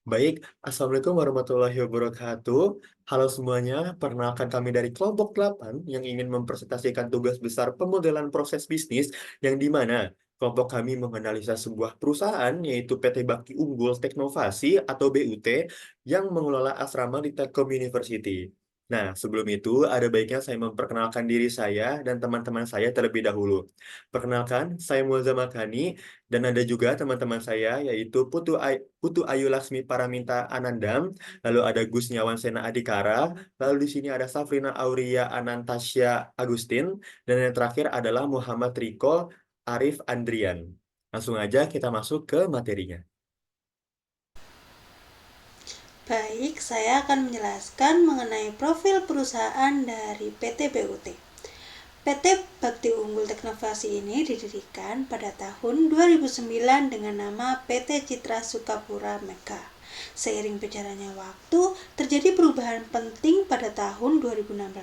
Baik, Assalamualaikum warahmatullahi wabarakatuh. Halo semuanya, perkenalkan kami dari kelompok 8 yang ingin mempresentasikan tugas besar pemodelan proses bisnis yang di mana kelompok kami menganalisa sebuah perusahaan yaitu PT Bakti Unggul Teknovasi atau BUT yang mengelola asrama di Telkom University. Nah, sebelum itu ada baiknya saya memperkenalkan diri saya dan teman-teman saya terlebih dahulu. Perkenalkan, saya Mulza Makani dan ada juga teman-teman saya yaitu Putu Ayu Lasmi Paraminta Anandam, lalu ada Gusniawan Sena Adikara, lalu di sini ada Safrina Auria Anantasya Agustin, dan yang terakhir adalah Muhammad Riko Arif Andrian. Langsung aja kita masuk ke materinya. Baik, saya akan menjelaskan mengenai profil perusahaan dari PT BUT. PT Bakti Unggul Teknovasi ini didirikan pada tahun 2009 dengan nama PT Citra Sukapura Mega. Seiring berjalannya waktu, terjadi perubahan penting pada tahun 2016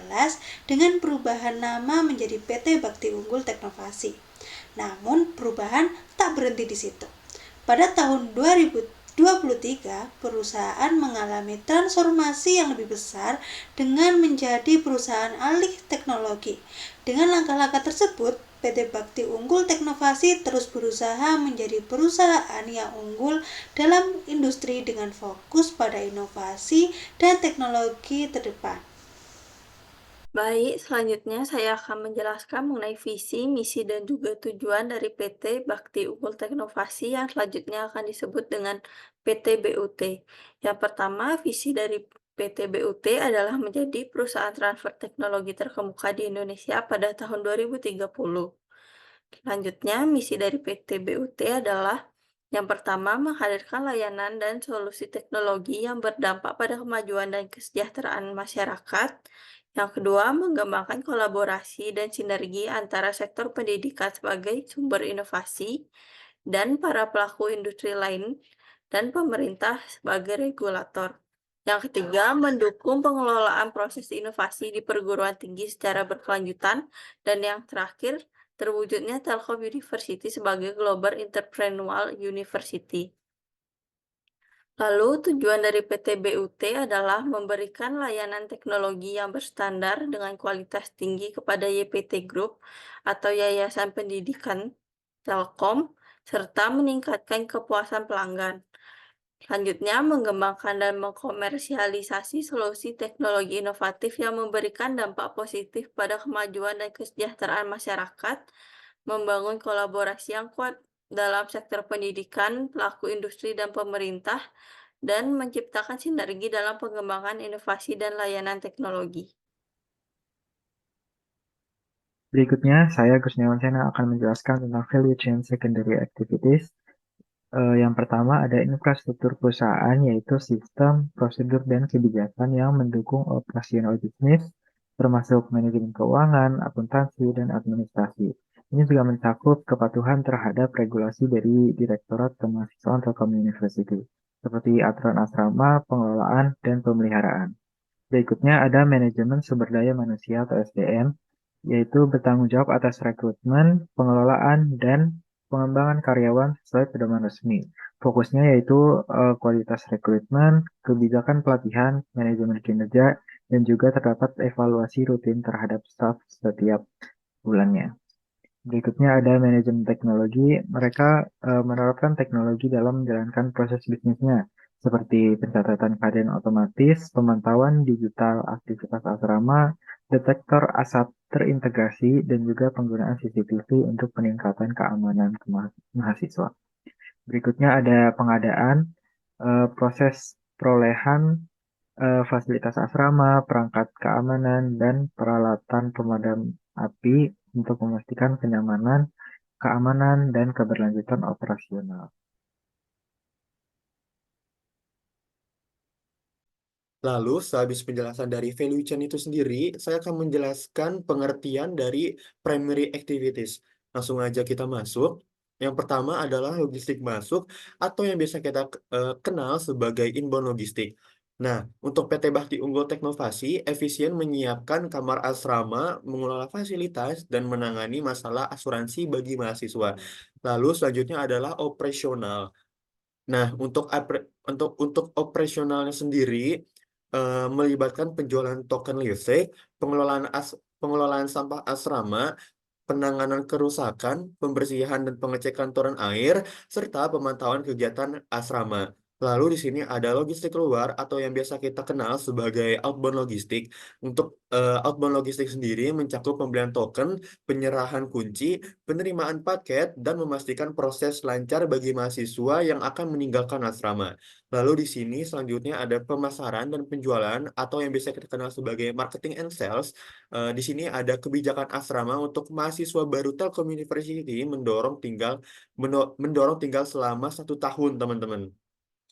dengan perubahan nama menjadi PT Bakti Unggul Teknovasi. Namun, perubahan tak berhenti di situ. Pada tahun 2023, perusahaan mengalami transformasi yang lebih besar dengan menjadi perusahaan alih teknologi. Dengan langkah-langkah tersebut, PT Bakti Unggul Teknovasi terus berusaha menjadi perusahaan yang unggul dalam industri dengan fokus pada inovasi dan teknologi terdepan. Baik, selanjutnya saya akan menjelaskan mengenai visi, misi, dan juga tujuan dari PT Bakti Unggul Teknovasi yang selanjutnya akan disebut dengan PT BUT. Yang pertama, visi dari PT BUT adalah menjadi perusahaan transfer teknologi terkemuka di Indonesia pada tahun 2030. Selanjutnya, misi dari PT BUT adalah yang pertama, menghadirkan layanan dan solusi teknologi yang berdampak pada kemajuan dan kesejahteraan masyarakat. Yang kedua, mengembangkan kolaborasi dan sinergi antara sektor pendidikan sebagai sumber inovasi dan para pelaku industri lain dan pemerintah sebagai regulator. Yang ketiga, mendukung pengelolaan proses inovasi di perguruan tinggi secara berkelanjutan. Dan yang terakhir, terwujudnya Telkom University sebagai Global Entrepreneurial University. Lalu tujuan dari PT BUT adalah memberikan layanan teknologi yang berstandar dengan kualitas tinggi kepada YPT Group atau Yayasan Pendidikan Telkom, serta meningkatkan kepuasan pelanggan. Selanjutnya, mengembangkan dan mengkomersialisasi solusi teknologi inovatif yang memberikan dampak positif pada kemajuan dan kesejahteraan masyarakat, membangun kolaborasi yang kuat dalam sektor pendidikan, pelaku industri, dan pemerintah, dan menciptakan sinergi dalam pengembangan inovasi dan layanan teknologi. Berikutnya, saya Gusniawan Sena akan menjelaskan tentang value chain secondary activities. Yang pertama ada infrastruktur perusahaan, yaitu sistem, prosedur, dan kebijakan yang mendukung operasional bisnis, termasuk manajemen keuangan, akuntansi, dan administrasi. Ini juga mencakup kepatuhan terhadap regulasi dari Direktorat Kemahasiswaan Telkom University, seperti aturan asrama, pengelolaan, dan pemeliharaan. Berikutnya ada manajemen sumber daya manusia atau SDM, yaitu bertanggung jawab atas rekrutmen, pengelolaan, dan pengembangan karyawan sesuai pedoman resmi. Fokusnya yaitu kualitas rekrutmen, kebijakan pelatihan, manajemen kinerja, dan juga terdapat evaluasi rutin terhadap staf setiap bulannya. Berikutnya ada manajemen teknologi. Mereka menerapkan teknologi dalam menjalankan proses bisnisnya, seperti pencatatan keadaan otomatis, pemantauan digital aktivitas asrama, detektor asap terintegrasi, dan juga penggunaan CCTV untuk peningkatan keamanan mahasiswa. Berikutnya ada pengadaan, proses perolehan fasilitas asrama, perangkat keamanan, dan peralatan pemadam api untuk memastikan kenyamanan, keamanan, dan keberlanjutan operasional. Lalu, sehabis penjelasan dari value chain itu sendiri, saya akan menjelaskan pengertian dari primary activities. Langsung aja kita masuk. Yang pertama adalah logistik masuk atau yang biasa kita kenal sebagai inbound logistik. Nah, untuk PT Bakti Unggul Teknovasi, efisien menyiapkan kamar asrama, mengelola fasilitas, dan menangani masalah asuransi bagi mahasiswa. Lalu selanjutnya adalah operasional. Nah, untuk operasionalnya sendiri, melibatkan penjualan token listrik, pengelolaan sampah asrama, penanganan kerusakan, pembersihan dan pengecekan toren air, serta pemantauan kegiatan asrama. Lalu di sini ada logistik luar atau yang biasa kita kenal sebagai outbound logistik. Untuk outbound logistik sendiri mencakup pembelian token, penyerahan kunci, penerimaan paket, dan memastikan proses lancar bagi mahasiswa yang akan meninggalkan asrama. Lalu di sini selanjutnya ada pemasaran dan penjualan atau yang biasa kita kenal sebagai marketing and sales. Di sini ada kebijakan asrama untuk mahasiswa baru Telkom University mendorong tinggal selama 1 tahun, teman-teman.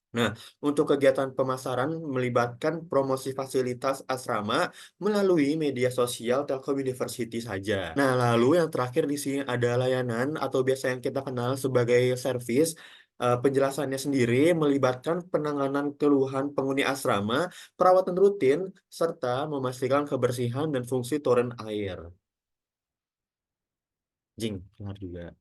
Nah, untuk kegiatan pemasaran melibatkan promosi fasilitas asrama melalui media sosial Telkom University saja. Nah, lalu yang terakhir di sini ada layanan atau biasa yang kita kenal sebagai service. Penjelasannya sendiri melibatkan penanganan keluhan penghuni asrama, perawatan rutin, serta memastikan kebersihan dan fungsi toren air. Jing, benar juga.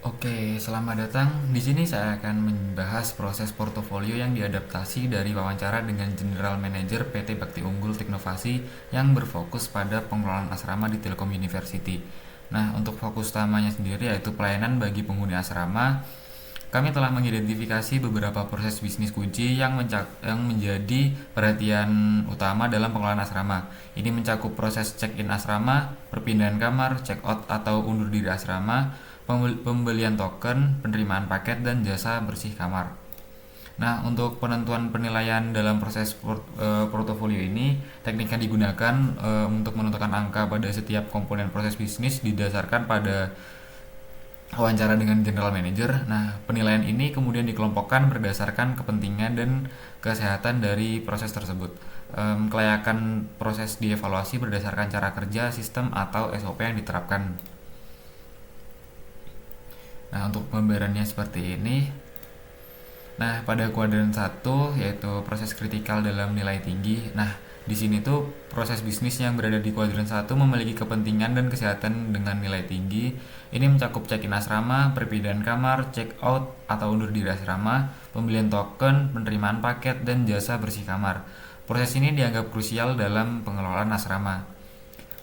Oke, selamat datang. Di sini saya akan membahas proses portofolio yang diadaptasi dari wawancara dengan General Manager PT Bakti Unggul Teknovasi yang berfokus pada pengelolaan asrama di Telkom University. Nah, untuk fokus utamanya sendiri yaitu pelayanan bagi penghuni asrama. Kami telah mengidentifikasi beberapa proses bisnis kunci yang menjadi perhatian utama dalam pengelolaan asrama. Ini mencakup proses check-in asrama, perpindahan kamar, check-out atau undur diri asrama, pembelian token, penerimaan paket, dan jasa bersih kamar. Nah, untuk penentuan penilaian dalam proses portofolio ini, teknik yang digunakan untuk menentukan angka pada setiap komponen proses bisnis didasarkan pada wawancara dengan general manager. Nah, penilaian ini kemudian dikelompokkan berdasarkan kepentingan dan kesehatan dari proses tersebut. Kelayakan proses dievaluasi berdasarkan cara kerja, sistem, atau SOP yang diterapkan. Nah, untuk pembayarannya seperti ini. Nah, pada kuadran 1 yaitu proses kritikal dalam nilai tinggi. Nah, di sini tuh proses bisnis yang berada di kuadran 1 memiliki kepentingan dan kesehatan dengan nilai tinggi. Ini mencakup check-in asrama, perpindahan kamar, check-out atau undur diri asrama, pembelian token, penerimaan paket, dan jasa bersih kamar. Proses ini dianggap krusial dalam pengelolaan asrama.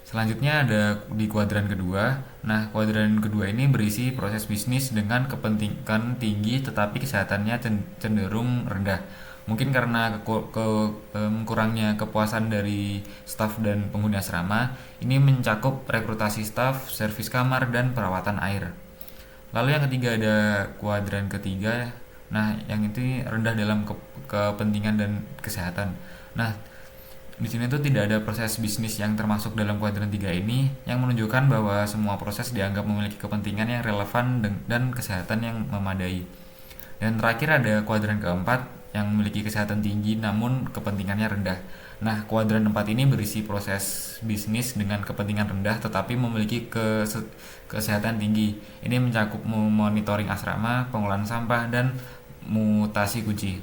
Selanjutnya ada di kuadran kedua. Nah, kuadran kedua ini berisi proses bisnis dengan kepentingan tinggi tetapi kesehatannya cenderung rendah. Mungkin karena kurangnya kepuasan dari staf dan penghuni asrama, ini mencakup rekrutasi staf, servis kamar, dan perawatan air. Lalu yang ketiga ada kuadran ketiga. Nah, yang itu rendah dalam kepentingan dan kesehatan. Nah, di sini tuh tidak ada proses bisnis yang termasuk dalam kuadran 3 ini, yang menunjukkan bahwa semua proses dianggap memiliki kepentingan yang relevan dan kesehatan yang memadai. Dan terakhir ada kuadran keempat yang memiliki kesehatan tinggi namun kepentingannya rendah. Nah, kuadran 4 ini berisi proses bisnis dengan kepentingan rendah tetapi memiliki kesehatan tinggi. Ini mencakup monitoring asrama, pengolahan sampah, dan mutasi kunci.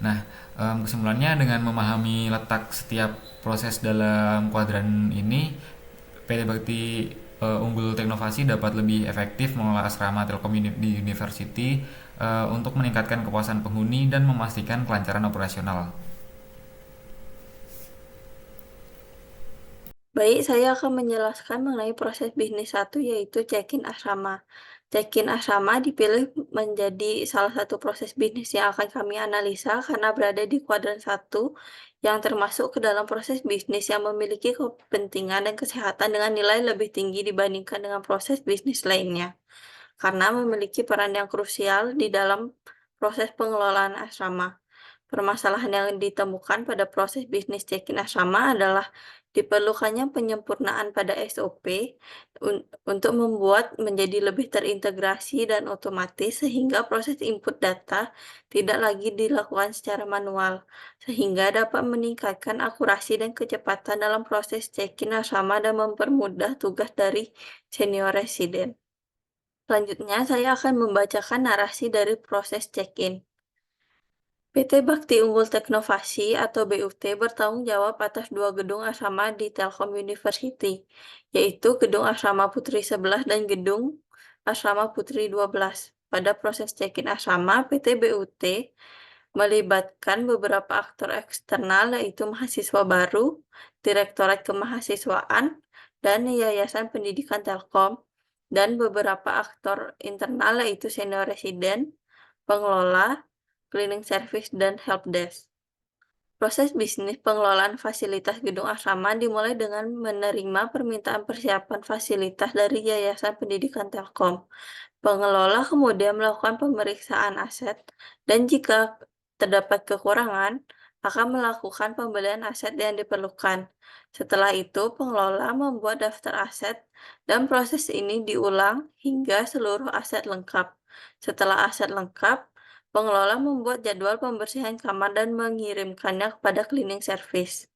Nah, kesimpulannya dengan memahami letak setiap proses dalam kuadran ini, PT Bakti Unggul Teknovasi dapat lebih efektif mengelola asrama Telkom di University untuk meningkatkan kepuasan penghuni dan memastikan kelancaran operasional. Baik, saya akan menjelaskan mengenai proses bisnis 1 yaitu check-in asrama. Check-in asrama dipilih menjadi salah satu proses bisnis yang akan kami analisa karena berada di kuadran 1 yang termasuk ke dalam proses bisnis yang memiliki kepentingan dan kesehatan dengan nilai lebih tinggi dibandingkan dengan proses bisnis lainnya. Karena memiliki peran yang krusial di dalam proses pengelolaan asrama. Permasalahan yang ditemukan pada proses bisnis check-in asrama adalah diperlukannya penyempurnaan pada SOP untuk membuat menjadi lebih terintegrasi dan otomatis sehingga proses input data tidak lagi dilakukan secara manual, sehingga dapat meningkatkan akurasi dan kecepatan dalam proses check-in asrama dan mempermudah tugas dari senior residen. Selanjutnya, saya akan membacakan narasi dari proses check-in. PT Bakti Unggul Teknovasi atau BUT bertanggung jawab atas 2 gedung asrama di Telkom University, yaitu Gedung Asrama Putri 11 dan Gedung Asrama Putri 12. Pada proses check-in asrama, PT BUT melibatkan beberapa aktor eksternal yaitu mahasiswa baru, Direktorat Kemahasiswaan, dan Yayasan Pendidikan Telkom, dan beberapa aktor internal yaitu senior residen, pengelola, cleaning service, dan helpdesk. Proses bisnis pengelolaan fasilitas gedung asrama dimulai dengan menerima permintaan persiapan fasilitas dari Yayasan Pendidikan Telkom. Pengelola kemudian melakukan pemeriksaan aset dan jika terdapat kekurangan, akan melakukan pembelian aset yang diperlukan. Setelah itu, pengelola membuat daftar aset dan proses ini diulang hingga seluruh aset lengkap. Setelah aset lengkap, pengelola membuat jadwal pembersihan kamar dan mengirimkannya kepada cleaning service.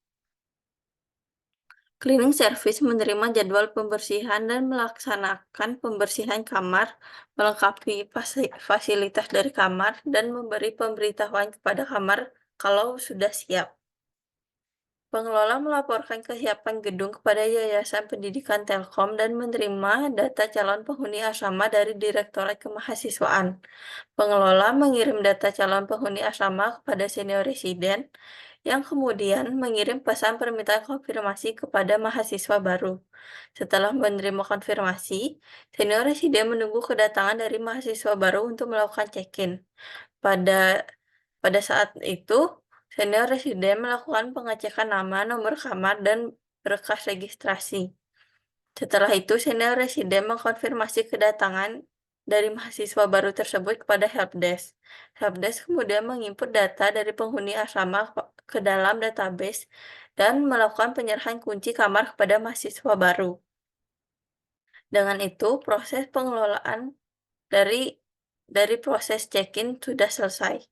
Cleaning service menerima jadwal pembersihan dan melaksanakan pembersihan kamar, melengkapi fasilitas dari kamar, dan memberi pemberitahuan kepada kamar kalau sudah siap. Pengelola melaporkan kesiapan gedung kepada Yayasan Pendidikan Telkom dan menerima data calon penghuni asrama dari Direktorat Kemahasiswaan. Pengelola mengirim data calon penghuni asrama kepada senior residen, yang kemudian mengirim pesan permintaan konfirmasi kepada mahasiswa baru. Setelah menerima konfirmasi, senior residen menunggu kedatangan dari mahasiswa baru untuk melakukan check-in. Pada saat itu, senior residen melakukan pengecekan nama, nomor kamar, dan berkas registrasi. Setelah itu, senior residen mengkonfirmasi kedatangan dari mahasiswa baru tersebut kepada helpdesk. Helpdesk kemudian menginput data dari penghuni asrama ke dalam database dan melakukan penyerahan kunci kamar kepada mahasiswa baru. Dengan itu, proses pengelolaan dari proses check-in sudah selesai.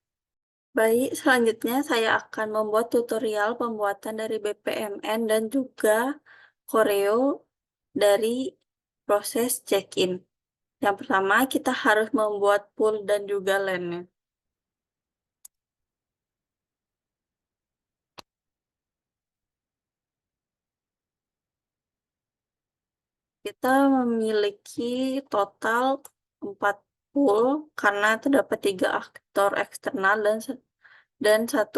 Baik, selanjutnya saya akan membuat tutorial pembuatan dari BPMN dan juga koreo dari proses check-in. Yang pertama, kita harus membuat pool dan juga LAN-nya. Kita memiliki total 4 pool karena terdapat 3 aktor eksternal dan 1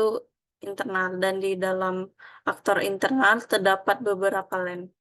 internal, dan di dalam aktor internal terdapat beberapa LAN.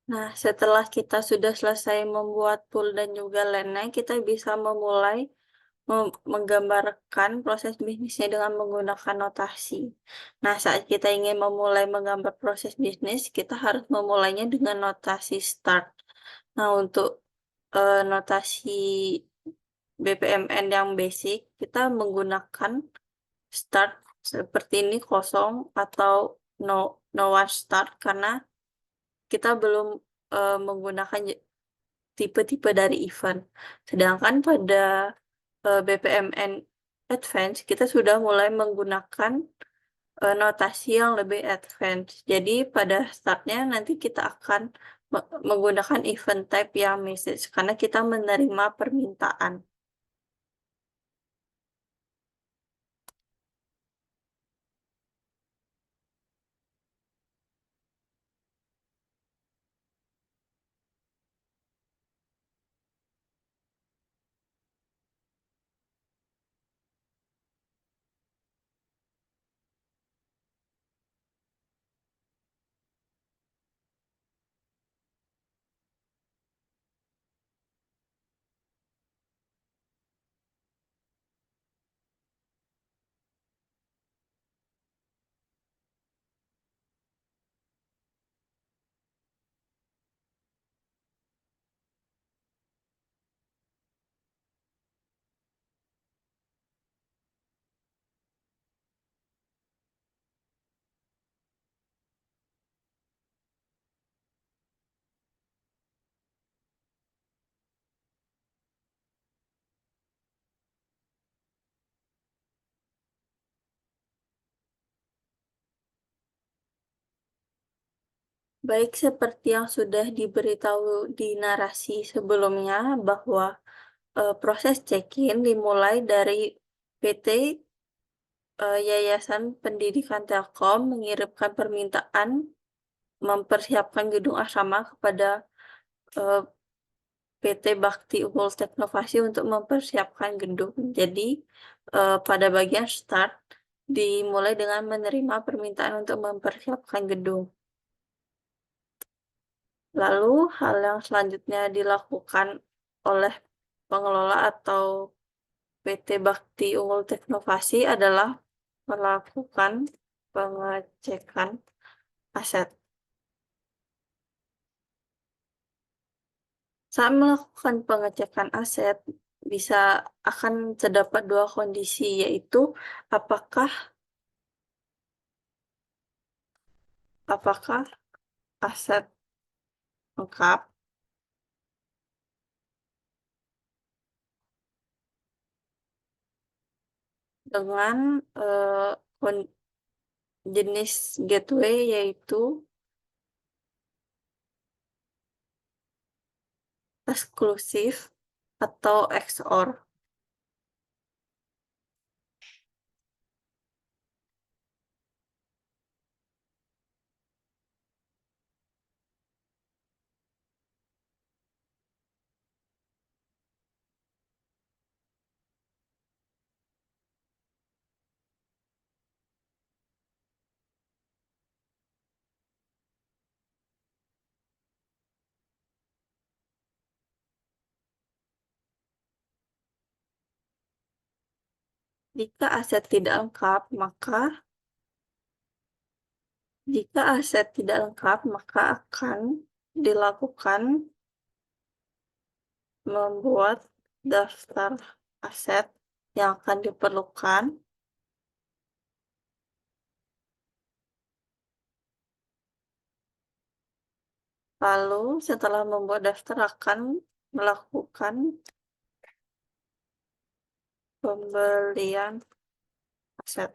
Nah, setelah kita sudah selesai membuat pool dan juga landnya, kita bisa memulai menggambarkan proses bisnisnya dengan menggunakan notasi. Nah, saat kita ingin memulai menggambar proses bisnis, kita harus memulainya dengan notasi start. Nah, untuk notasi BPMN yang basic, kita menggunakan start seperti ini kosong atau no one start karena kita belum menggunakan tipe-tipe dari event. Sedangkan pada BPMN Advance kita sudah mulai menggunakan notasi yang lebih advance. Jadi pada startnya nanti kita akan menggunakan event type yang message karena kita menerima permintaan. Baik seperti yang sudah diberitahu di narasi sebelumnya bahwa proses check-in dimulai dari PT Yayasan Pendidikan Telkom mengirimkan permintaan mempersiapkan gedung asrama kepada PT Bakti Unggul Teknovasi untuk mempersiapkan gedung. Jadi pada bagian start dimulai dengan menerima permintaan untuk mempersiapkan gedung. Lalu hal yang selanjutnya dilakukan oleh pengelola atau PT Bakti Unggul Teknovasi adalah melakukan pengecekan aset. Saat melakukan pengecekan aset, akan terdapat dua kondisi, yaitu apakah aset lengkap dengan jenis gateway, yaitu eksklusif atau XOR. Jika aset tidak lengkap, maka akan dilakukan membuat daftar aset yang akan diperlukan. Lalu setelah membuat daftar akan melakukan pembelian aset.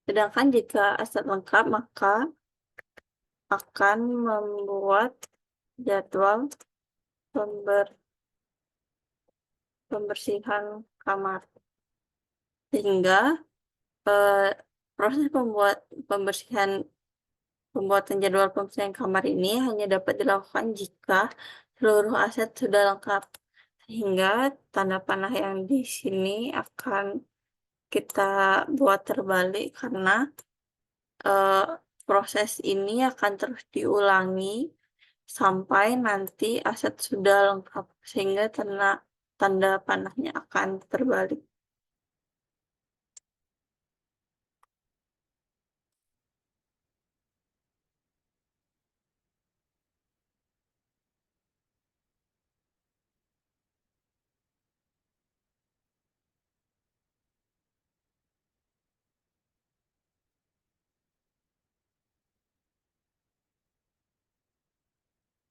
Sedangkan jika aset lengkap, maka akan membuat jadwal pembersihan kamar. Sehingga proses pembuatan jadwal pembersihan kamar ini hanya dapat dilakukan jika seluruh aset sudah lengkap. Sehingga tanda panah yang di sini akan kita buat terbalik karena proses ini akan terus diulangi sampai nanti aset sudah lengkap, sehingga tanda panahnya akan terbalik.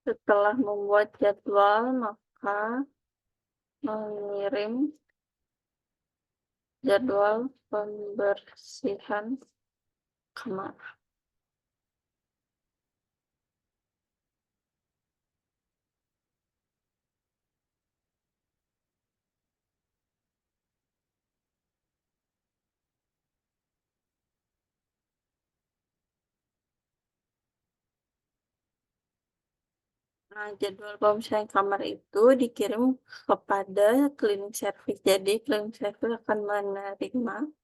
Setelah membuat jadwal, maka mengirim jadwal pembersihan kamar. Nah, jadwal pembersihan kamar itu dikirim kepada cleaning service. Jadi, cleaning service akan menerima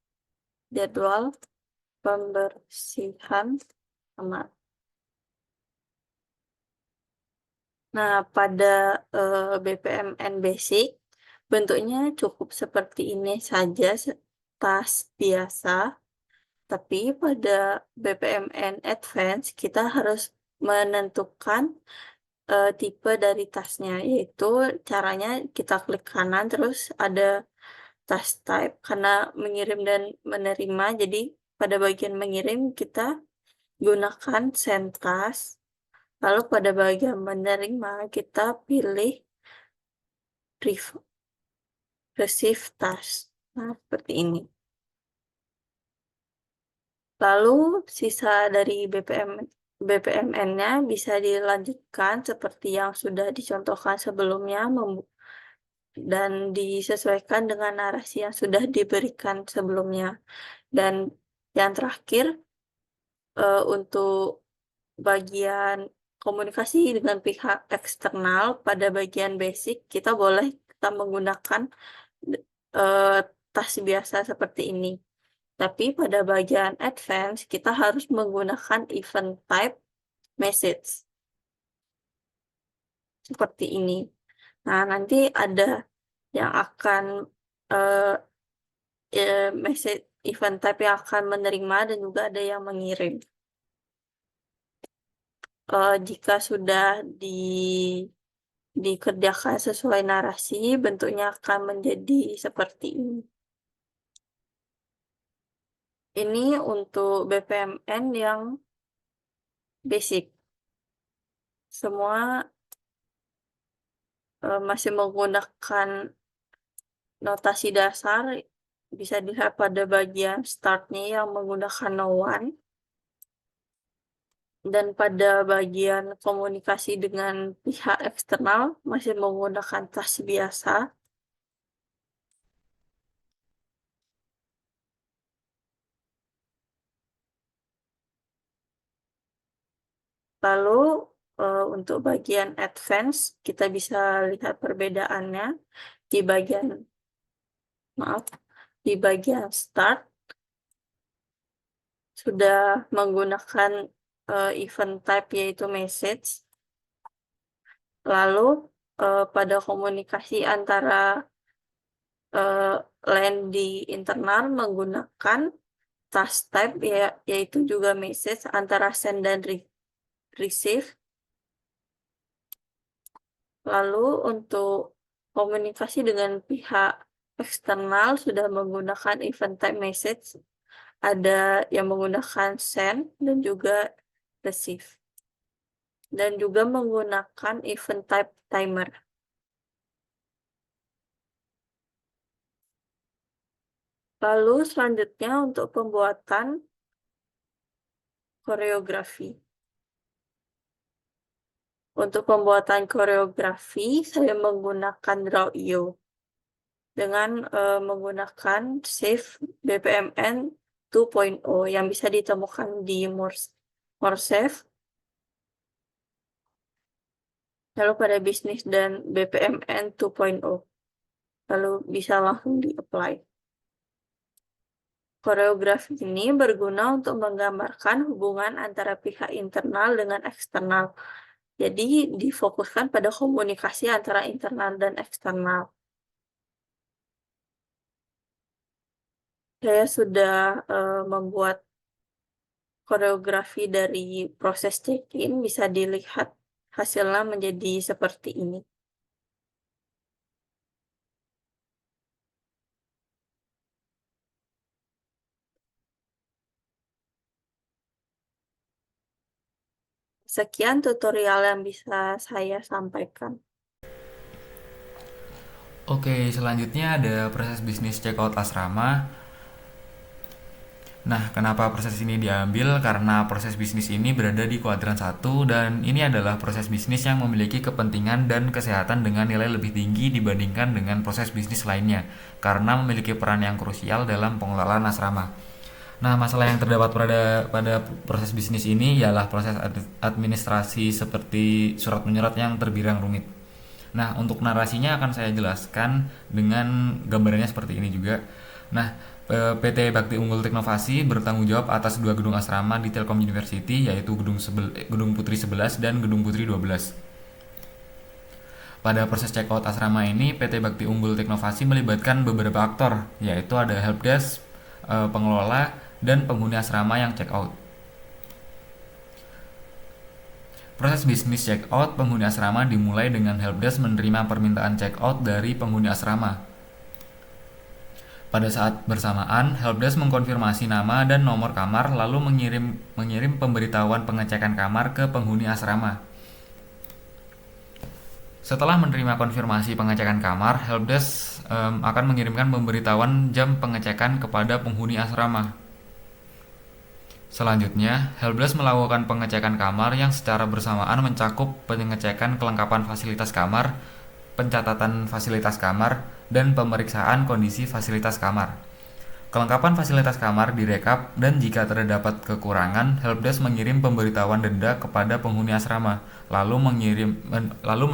jadwal pembersihan kamar. Nah, pada BPMN Basic, bentuknya cukup seperti ini saja, tas biasa. Tapi pada BPMN Advance, kita harus menentukan tipe dari tasnya, yaitu caranya kita klik kanan, terus ada tas type, karena mengirim dan menerima, jadi pada bagian mengirim kita gunakan send task. Lalu pada bagian menerima kita pilih receive task. Nah, seperti ini. Lalu sisa dari BPMN-nya bisa dilanjutkan seperti yang sudah dicontohkan sebelumnya dan disesuaikan dengan narasi yang sudah diberikan sebelumnya. Dan yang terakhir, untuk bagian komunikasi dengan pihak eksternal pada bagian basic, kita menggunakan tas biasa seperti ini. Tapi pada bagian advance, kita harus menggunakan event type message. Seperti ini. Nah, nanti ada yang akan message event type yang akan menerima dan juga ada yang mengirim. Jika sudah dikerjakan sesuai narasi, bentuknya akan menjadi seperti ini. Ini untuk BPMN yang basic. Semua masih menggunakan notasi dasar, bisa dilihat pada bagian startnya yang menggunakan no one. Dan pada bagian komunikasi dengan pihak eksternal masih menggunakan tas biasa. Lalu untuk bagian advance kita bisa lihat perbedaannya di bagian start sudah menggunakan event type yaitu message. Lalu pada komunikasi antara LAN di internal menggunakan task type yaitu juga message antara send dan receive. Lalu untuk komunikasi dengan pihak eksternal sudah menggunakan event type message, ada yang menggunakan send dan juga receive. Dan juga menggunakan event type timer. Lalu selanjutnya untuk pembuatan koreografi. Untuk pembuatan koreografi, saya menggunakan Draw.io dengan menggunakan Save BPMN 2.0 yang bisa ditemukan di Morsave. Lalu pada bisnis dan BPMN 2.0. Lalu bisa langsung di-apply. Koreografi ini berguna untuk menggambarkan hubungan antara pihak internal dengan eksternal. Jadi difokuskan pada komunikasi antara internal dan eksternal. Saya sudah membuat koreografi dari proses check-in, bisa dilihat hasilnya menjadi seperti ini. Sekian tutorial yang bisa saya sampaikan. Oke, selanjutnya ada proses bisnis checkout asrama. Nah, kenapa proses ini diambil? Karena proses bisnis ini berada di kuadran 1 dan ini adalah proses bisnis yang memiliki kepentingan dan kesehatan dengan nilai lebih tinggi dibandingkan dengan proses bisnis lainnya karena memiliki peran yang krusial dalam pengelolaan asrama. Nah, masalah yang terdapat pada proses bisnis ini ialah proses administrasi seperti surat menyurat yang terbilang rumit. Nah, untuk narasinya akan saya jelaskan dengan gambarannya seperti ini juga. Nah, PT Bakti Unggul Teknovasi bertanggung jawab atas 2 gedung asrama di Telkom University, yaitu Gedung Putri 11 dan Gedung Putri 12. Pada proses checkout asrama ini, PT Bakti Unggul Teknovasi melibatkan beberapa aktor, yaitu ada helpdesk, pengelola, dan penghuni asrama yang checkout. Proses bisnis checkout penghuni asrama dimulai dengan helpdesk menerima permintaan checkout dari penghuni asrama. Pada saat bersamaan, helpdesk mengkonfirmasi nama dan nomor kamar lalu mengirim pemberitahuan pengecekan kamar ke penghuni asrama. Setelah menerima konfirmasi pengecekan kamar, helpdesk akan mengirimkan pemberitahuan jam pengecekan kepada penghuni asrama. Selanjutnya, helpdesk melakukan pengecekan kamar yang secara bersamaan mencakup pengecekan kelengkapan fasilitas kamar, pencatatan fasilitas kamar, dan pemeriksaan kondisi fasilitas kamar. Kelengkapan fasilitas kamar direkap dan jika terdapat kekurangan, helpdesk mengirim pemberitahuan denda kepada penghuni asrama, lalu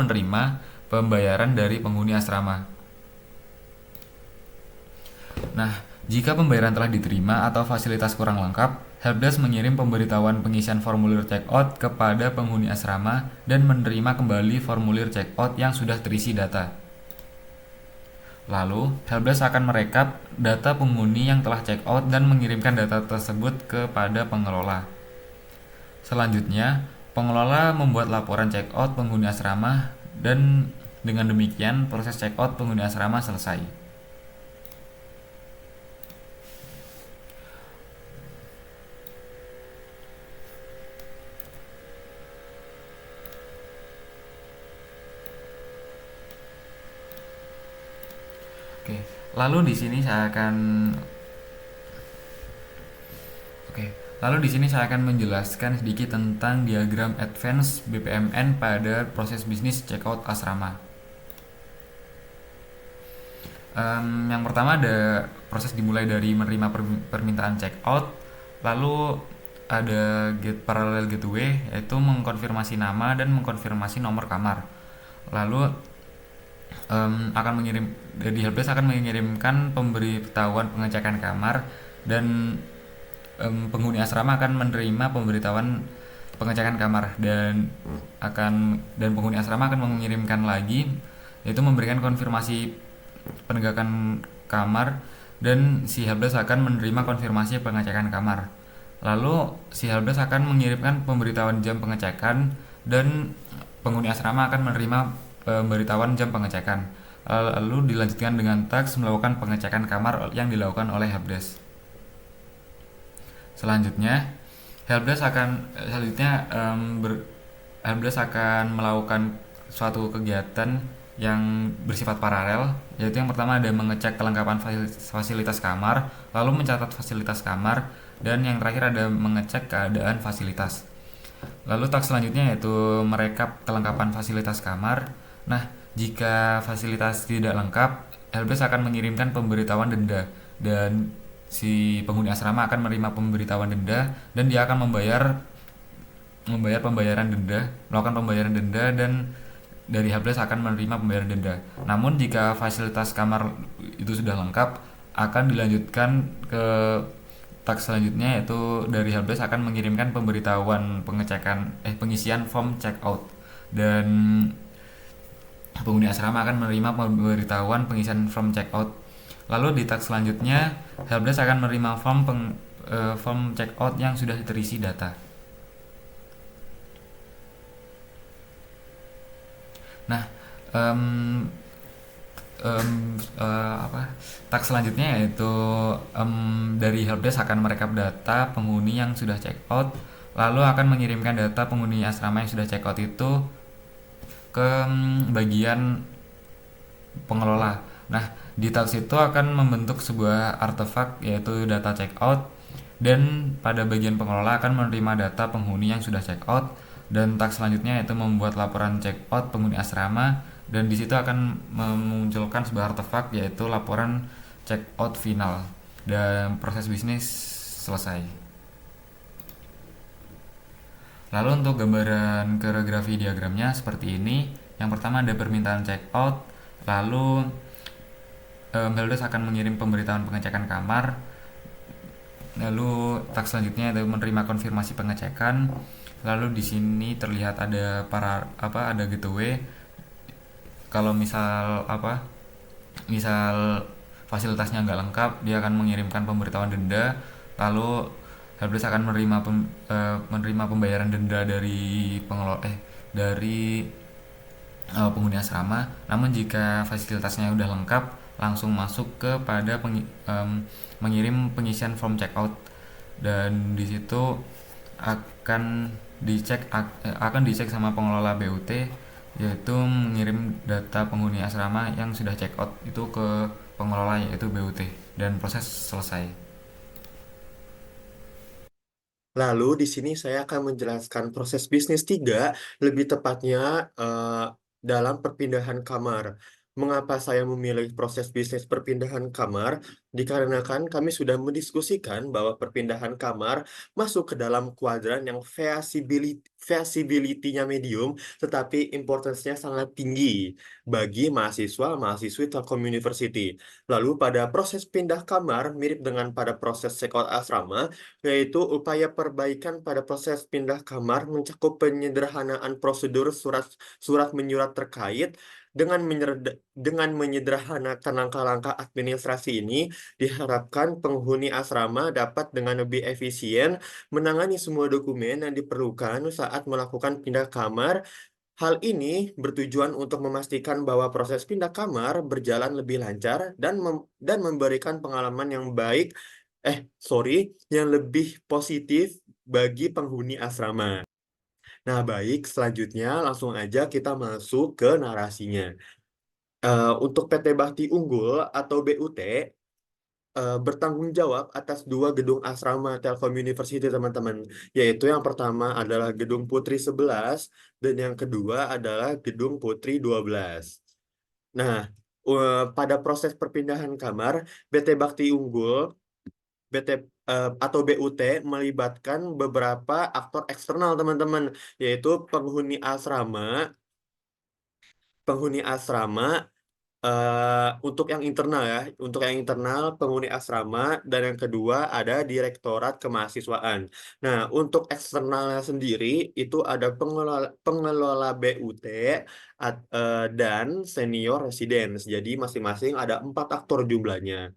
menerima pembayaran dari penghuni asrama. Nah, jika pembayaran telah diterima atau fasilitas kurang lengkap, helpdesk mengirim pemberitahuan pengisian formulir checkout kepada penghuni asrama dan menerima kembali formulir checkout yang sudah terisi data. Lalu, helpdesk akan merekap data penghuni yang telah checkout dan mengirimkan data tersebut kepada pengelola. Selanjutnya, pengelola membuat laporan checkout penghuni asrama dan dengan demikian proses checkout penghuni asrama selesai. Oke, lalu di sini saya akan menjelaskan sedikit tentang diagram advance BPMN pada proses bisnis checkout asrama. Yang pertama ada proses dimulai dari menerima permintaan checkout, lalu ada parallel gateway yaitu mengkonfirmasi nama dan mengkonfirmasi nomor kamar. Lalu helpdesk akan mengirimkan pemberitahuan pengecekan kamar dan penghuni asrama akan menerima pemberitahuan pengecekan kamar dan penghuni asrama akan mengirimkan lagi yaitu memberikan konfirmasi penegakan kamar dan si helpdesk akan menerima konfirmasi pengecekan kamar. Lalu si helpdesk akan mengirimkan pemberitahuan jam pengecekan dan penghuni asrama akan menerima pemberitahuan jam pengecekan. Lalu dilanjutkan dengan task melakukan pengecekan kamar yang dilakukan oleh helpdesk. Selanjutnya, helpdesk akan melakukan suatu kegiatan yang bersifat paralel, yaitu yang pertama ada mengecek kelengkapan fasilitas kamar, lalu mencatat fasilitas kamar, Dan yang terakhir ada mengecek keadaan fasilitas. Lalu tahap selanjutnya yaitu merekap kelengkapan fasilitas kamar. Nah, jika fasilitas tidak lengkap, helpdesk akan mengirimkan pemberitahuan denda dan si penghuni asrama akan menerima pemberitahuan denda dan dia akan membayar pembayaran denda, melakukan pembayaran denda dan dari helpdesk akan menerima pembayaran denda. Namun jika fasilitas kamar itu sudah lengkap, akan dilanjutkan ke tahap selanjutnya yaitu dari helpdesk akan mengirimkan pemberitahuan pengisian form check out dan penghuni asrama akan menerima pemberitahuan pengisian form check out. Lalu di tahap selanjutnya helpdesk akan menerima form check out yang sudah terisi data. Nah, em, tahap selanjutnya yaitu dari helpdesk akan merekap data penghuni yang sudah check out, lalu akan mengirimkan data penghuni asrama yang sudah check out itu ke bagian pengelola. Nah, di tahap situ akan membentuk sebuah artefak yaitu data check out dan pada bagian pengelola akan menerima data penghuni yang sudah check out dan tahap selanjutnya yaitu membuat laporan check out penghuni asrama dan di situ akan memunculkan sebuah artefak yaitu laporan check out final dan proses bisnis selesai. Lalu untuk gambaran koreografi diagramnya seperti ini. Yang pertama ada permintaan check out, lalu helpdesk akan mengirim pemberitahuan pengecekan kamar. Lalu tahap selanjutnya ada menerima konfirmasi pengecekan. Lalu di sini terlihat ada ada getaway. Kalau misal fasilitasnya nggak lengkap, dia akan mengirimkan pemberitahuan denda. Lalu helpdesk akan menerima pembayaran denda dari penghuni asrama. Namun jika fasilitasnya udah lengkap, langsung masuk kepada mengirim pengisian form checkout dan di situ akan dicek sama pengelola BUT yaitu mengirim data penghuni asrama yang sudah check out itu ke pengelola yaitu BUT dan proses selesai. Lalu di sini saya akan menjelaskan proses bisnis 3, lebih tepatnya dalam perpindahan kamar. Mengapa saya memilih proses bisnis perpindahan kamar? Dikarenakan kami sudah mendiskusikan bahwa perpindahan kamar masuk ke dalam kuadran yang feasibility-nya medium, tetapi importance-nya sangat tinggi bagi mahasiswa-mahasiswi Telkom University. Lalu pada proses pindah kamar, mirip dengan pada proses check-out asrama, yaitu upaya perbaikan pada proses pindah kamar mencakup penyederhanaan prosedur surat menyurat terkait dengan menyederhanakan langkah-langkah administrasi ini diharapkan penghuni asrama dapat dengan lebih efisien menangani semua dokumen yang diperlukan saat melakukan pindah kamar. Hal ini bertujuan untuk memastikan bahwa proses pindah kamar berjalan lebih lancar dan memberikan pengalaman yang lebih positif bagi penghuni asrama. Nah, baik, selanjutnya langsung aja kita masuk ke narasinya. Untuk PT Bakti Unggul atau BUT, bertanggung jawab atas 2 gedung asrama Telkom University, teman-teman. Yaitu yang pertama adalah Gedung Putri 11 dan yang kedua adalah Gedung Putri 12. Nah, pada proses perpindahan kamar, PT Bakti Unggul atau BUT melibatkan beberapa aktor eksternal, teman-teman, yaitu penghuni asrama untuk yang internal ya, untuk yang internal penghuni asrama dan yang kedua ada Direktorat Kemahasiswaan. Nah, untuk eksternalnya sendiri itu ada pengelola BUT dan senior residence. Jadi masing-masing ada 4 aktor jumlahnya.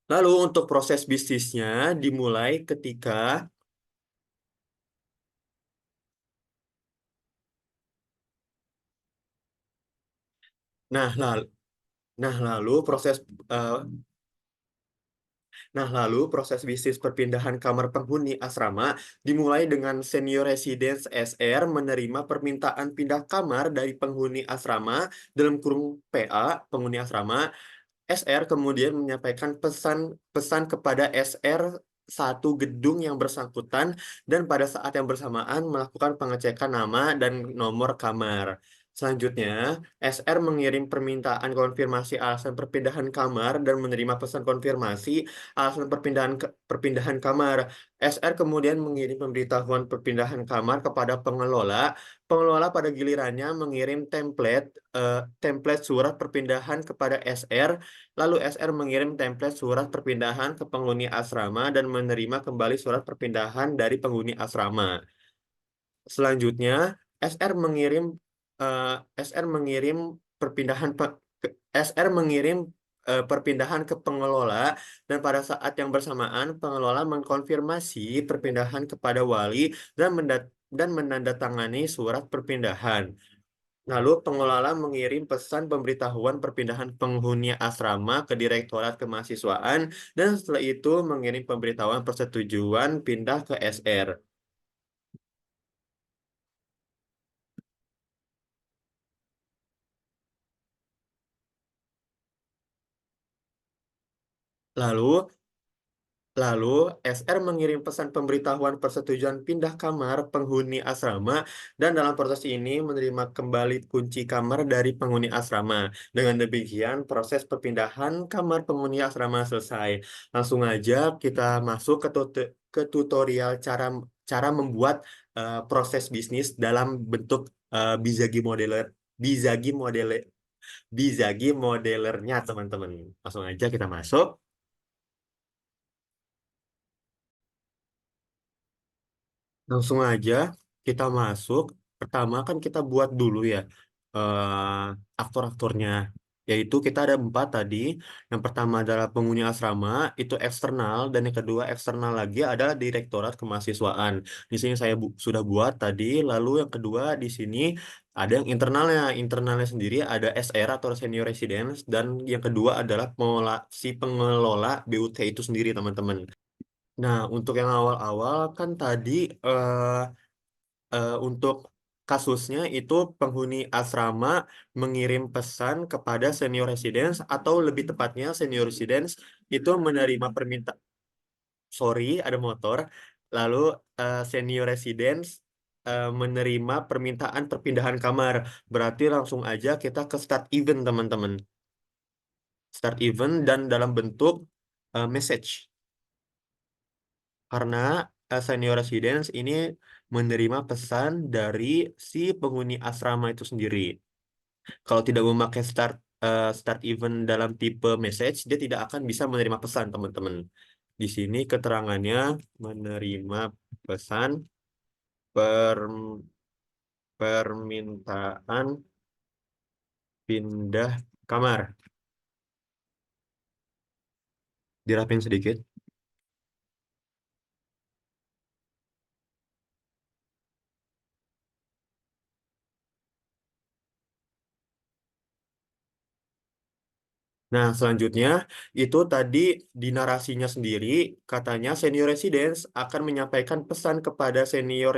Lalu untuk proses bisnisnya dimulai ketika nah lalu nah lalu proses eh, Nah, lalu proses bisnis perpindahan kamar penghuni asrama dimulai dengan senior residence SR menerima permintaan pindah kamar dari penghuni asrama dalam kurung PA, penghuni asrama, SR kemudian menyampaikan pesan-pesan kepada SR satu gedung yang bersangkutan dan pada saat yang bersamaan melakukan pengecekan nama dan nomor kamar. Selanjutnya, SR mengirim permintaan konfirmasi alasan perpindahan kamar dan menerima pesan konfirmasi alasan perpindahan kamar. SR kemudian mengirim pemberitahuan perpindahan kamar kepada pengelola. Pengelola pada gilirannya mengirim template surat perpindahan kepada SR. Lalu SR mengirim template surat perpindahan ke penghuni asrama dan menerima kembali surat perpindahan dari penghuni asrama. Selanjutnya, SR mengirim eh, SR mengirim perpindahan SR mengirim perpindahan ke pengelola dan pada saat yang bersamaan pengelola mengkonfirmasi perpindahan kepada wali dan menandatangani surat perpindahan. Lalu pengelola mengirim pesan pemberitahuan perpindahan penghuni asrama ke Direktorat Kemahasiswaan dan setelah itu mengirim pemberitahuan persetujuan pindah ke SR. Lalu Lalu, SR mengirim pesan pemberitahuan persetujuan pindah kamar penghuni asrama dan dalam proses ini menerima kembali kunci kamar dari penghuni asrama. Dengan demikian, proses perpindahan kamar penghuni asrama selesai. Langsung aja kita masuk ke tutorial cara membuat proses bisnis dalam bentuk Bizagi modeler. Bizagi modeler, Bizagi modelernya, teman-teman. Langsung aja kita masuk. Langsung aja kita masuk. Pertama kan kita buat dulu ya aktor-aktornya. Yaitu kita ada 4 tadi. Yang pertama adalah penghuni asrama, itu eksternal. Dan yang kedua eksternal lagi adalah Direktorat Kemahasiswaan. Di sini saya sudah buat tadi. Lalu yang kedua di sini ada yang internalnya. Internalnya sendiri ada SR atau Senior Residence. Dan yang kedua adalah si pengelola BUT itu sendiri, teman-teman. Nah, untuk yang awal-awal kan tadi eh, untuk kasusnya itu penghuni asrama mengirim pesan kepada senior residence atau lebih tepatnya senior residence itu menerima sorry, ada motor. Lalu senior residence menerima permintaan perpindahan kamar. Berarti langsung aja kita ke start event, teman-teman. Start event dan dalam bentuk message. Karena senior residence ini menerima pesan dari si penghuni asrama itu sendiri. Kalau tidak memakai start event dalam tipe message, dia tidak akan bisa menerima pesan, teman-teman. Di sini keterangannya menerima pesan per, permintaan pindah kamar. Dirapin sedikit. Nah, selanjutnya itu tadi di narasinya sendiri katanya senior residence akan menyampaikan pesan kepada senior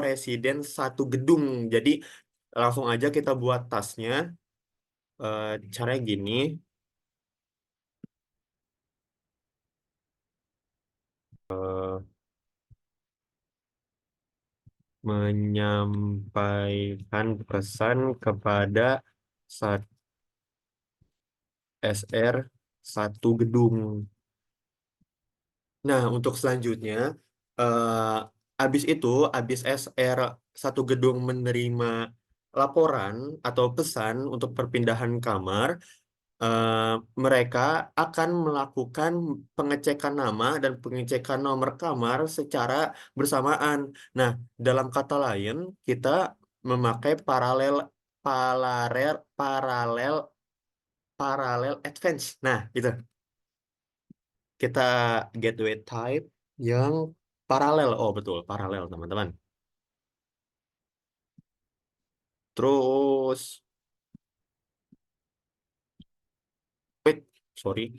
residence satu gedung. Jadi langsung aja kita buat tasnya. Caranya gini, eh, menyampaikan pesan kepada sat- SR satu gedung. Nah, untuk selanjutnya, eh, habis SR satu gedung menerima laporan atau pesan untuk perpindahan kamar, eh, mereka akan melakukan pengecekan nama dan pengecekan nomor kamar secara bersamaan. Nah, dalam kata lain, kita memakai paralel, paralel, paralel advance. Nah, itu kita gateway type yang paralel. Oh, betul, paralel, teman-teman. Terus, wait, sorry.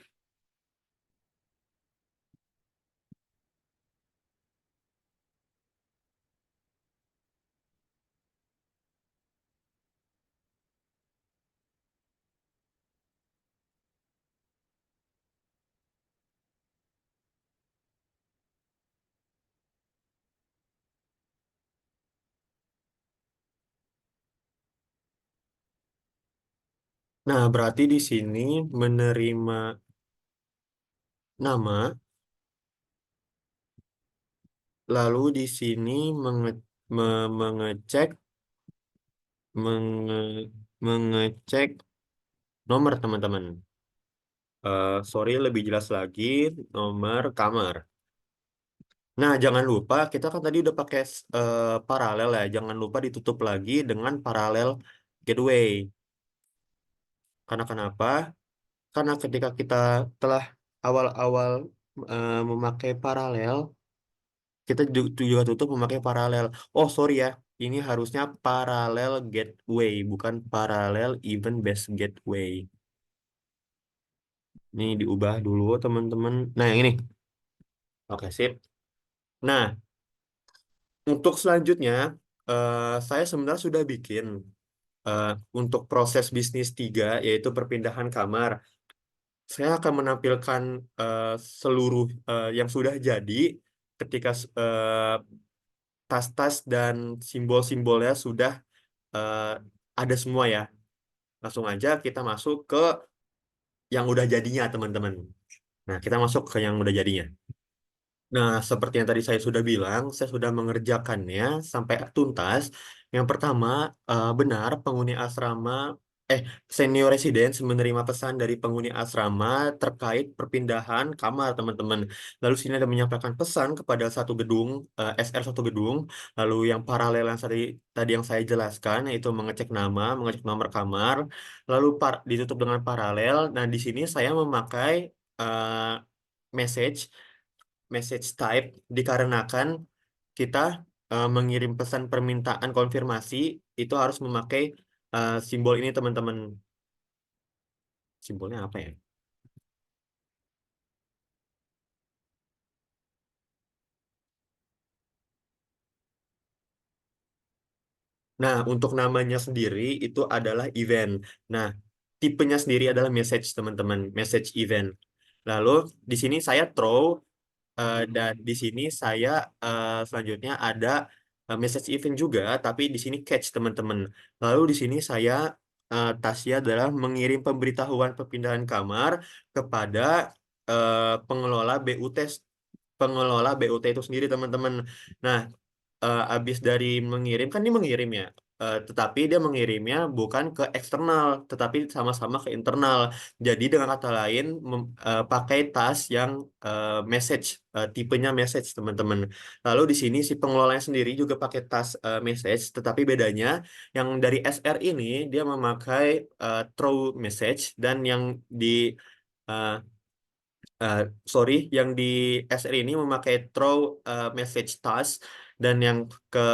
Nah, berarti di sini menerima nama, lalu di sini mengecek menge- mengecek nomor teman-teman. Sorry, lebih jelas lagi, nomor kamar. Nah, jangan lupa kita kan tadi udah pakai paralel ya. Jangan lupa ditutup lagi dengan paralel gateway. Karena kenapa? Karena ketika kita telah awal-awal memakai paralel, kita juga tutup memakai paralel. Oh, sorry ya. Ini harusnya paralel gateway, bukan paralel event based gateway. Ini diubah dulu, teman-teman. Nah, yang ini. Oke, sip. Nah, untuk selanjutnya, saya sebenarnya sudah bikin eh, untuk proses bisnis 3, yaitu perpindahan kamar. Saya akan menampilkan eh, seluruh yang sudah jadi ketika tas-tas dan simbol-simbolnya sudah eh, ada semua ya. Langsung aja kita masuk ke yang udah jadinya, teman-teman. Nah, kita masuk ke yang udah jadinya. Nah, seperti yang tadi saya sudah bilang, saya sudah mengerjakannya sampai tuntas. Yang pertama, benar penghuni asrama, eh, senior residence menerima pesan dari penghuni asrama terkait perpindahan kamar, teman-teman. Lalu sini ada menyampaikan pesan kepada satu gedung, SR satu gedung. Lalu yang paralel yang tadi yang saya jelaskan, yaitu mengecek nama, mengecek nomor kamar. Lalu ditutup dengan paralel. Nah, di sini saya memakai message message type dikarenakan kita mengirim pesan permintaan konfirmasi itu harus memakai simbol ini, teman-teman. Simbolnya apa ya? Nah, untuk namanya sendiri itu adalah event. Nah, tipenya sendiri adalah message, teman-teman, message event. Lalu di sini saya throw. Dan di sini saya selanjutnya ada message event juga, tapi di sini catch, teman-teman. Lalu di sini saya tasnya adalah mengirim pemberitahuan perpindahan kamar kepada pengelola BUT itu sendiri, teman-teman. Nah, habis dari mengirim kan dia mengirim ya. Tetapi dia mengirimnya bukan ke eksternal, tetapi sama-sama ke internal. Jadi dengan kata lain pakai tas yang message, tipenya message, teman-teman. Lalu di sini si pengelolanya sendiri juga pakai tas message, tetapi bedanya yang dari SR ini dia memakai throw message, dan yang di eh, eh, sorry, yang di SR ini memakai throw message task, dan ke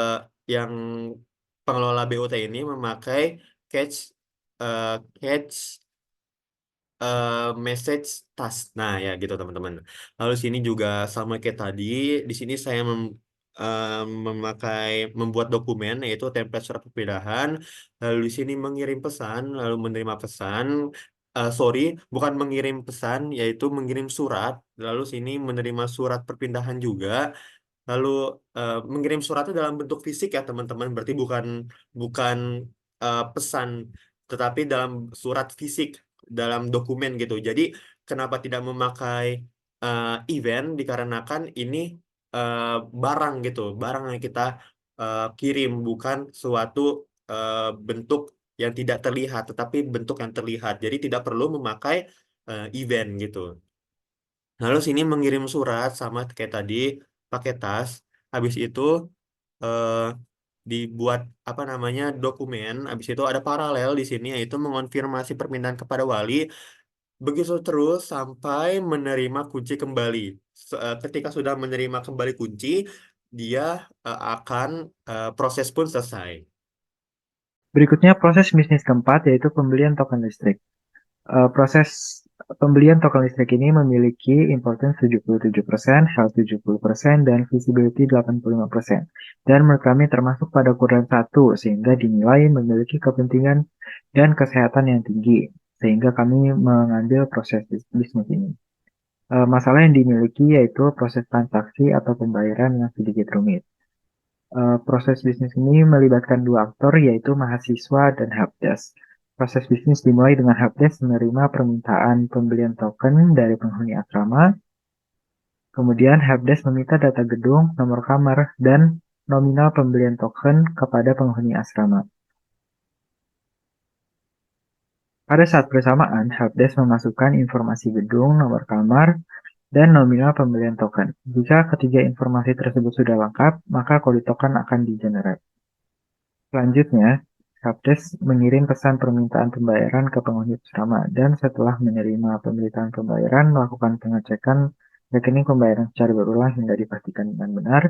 yang pengelola BUT ini memakai catch eh, catch message task. Nah, ya gitu, teman-teman. Lalu sini juga sama kayak tadi, di sini saya membuat dokumen, yaitu template surat perpindahan. Lalu di sini mengirim pesan, lalu menerima pesan. Sorry, bukan mengirim pesan, yaitu mengirim surat. Lalu sini menerima surat perpindahan juga. Lalu mengirim suratnya dalam bentuk fisik ya, teman-teman. Berarti bukan bukan pesan, tetapi dalam surat fisik, dalam dokumen gitu. Jadi kenapa tidak memakai event? Dikarenakan ini eh, barang gitu, barang yang kita kirim, bukan suatu bentuk yang tidak terlihat, tetapi bentuk yang terlihat. Jadi tidak perlu memakai event gitu. Lalu sini mengirim surat sama kayak tadi, pakai tas. Habis itu eh, dibuat apa namanya dokumen. Habis itu ada paralel di sini, yaitu mengonfirmasi permintaan kepada wali. Begitu terus sampai menerima kunci kembali. Ketika sudah menerima kembali kunci, dia akan proses pun selesai. Berikutnya proses bisnis keempat yaitu pembelian token listrik. Proses pembelian token listrik ini memiliki importance 77%, health 70%, dan visibility 85%. Dan menurut kami termasuk pada kuadran 1 sehingga dinilai memiliki kepentingan dan kesehatan yang tinggi. Sehingga kami mengambil proses bisnis ini. Masalah yang dimiliki yaitu proses transaksi atau pembayaran yang sedikit rumit. Proses bisnis ini melibatkan dua aktor yaitu mahasiswa dan helpdesk. Proses bisnis dimulai dengan helpdesk menerima permintaan pembelian token dari penghuni asrama. Kemudian helpdesk meminta data gedung, nomor kamar, dan nominal pembelian token kepada penghuni asrama. Pada saat bersamaan, helpdesk memasukkan informasi gedung, nomor kamar, dan nominal pembelian token. Jika ketiga informasi tersebut sudah lengkap, maka kode token akan di-generate. Selanjutnya, helpdesk mengirim pesan permintaan pembayaran ke penghuni asrama dan setelah menerima permintaan pembayaran, melakukan pengecekan rekening pembayaran secara berulang hingga dipastikan dengan benar.